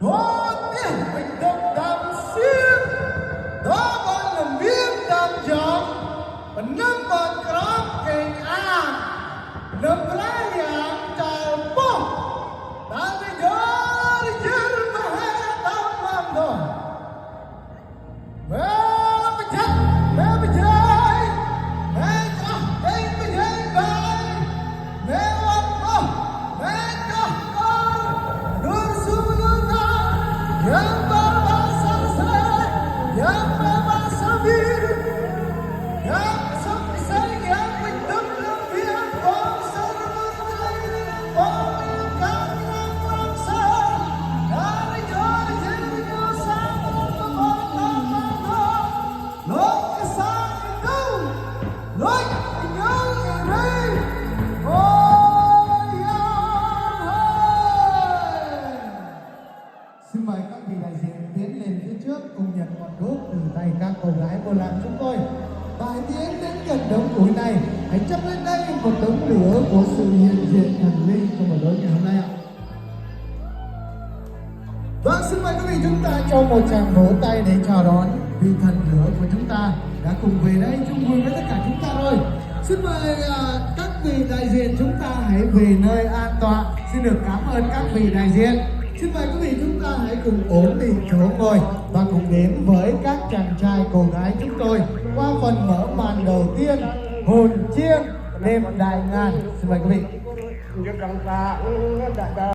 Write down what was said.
có tiếng mình đồng đàm xuyên đó gọi là miếng đàm giọng và năm bờ crop kênh an năm lá dạng trào bông ta đi nhớ đi chân mà hết tâm làm rồi mẹ bây giờ mẹ bây giờ mẹ cho đây bây giờ đây mẹ ăn không mẹ cho con đưa xuống đưa ta yang ba sa sa yang ba sa vi yang sa sa yang mình đâm lên phía con sa con cao con sa đã đi cho đi cho sa con lối cái sa đâu lối nhớ đi ôi ơi. Xin mời các vị đại diện tiến lên phía trước cùng nhận ngọn đuốc từ tay các cô gái vô làng chúng tôi. Và hãy tiến đến gần đống củi này, hãy chấp lên đây một đống lửa của sự hiện diện thần linh trong buổi tối ngày hôm nay ạ. Vâng, xin mời quý vị chúng ta cho một tràng vỗ tay để chào đón vị thần lửa của chúng ta đã cùng về đây chung vui với tất cả chúng ta rồi. Xin mời các vị đại diện chúng ta hãy về nơi an toàn. Xin được cảm ơn các vị đại diện. Xin mời quý vị chúng ta hãy cùng ổn định chỗ ngồi và cùng đến với các chàng trai cô gái chúng tôi qua phần mở màn đầu tiên hồn chiêng đêm đại ngàn. Xin mời quý vị.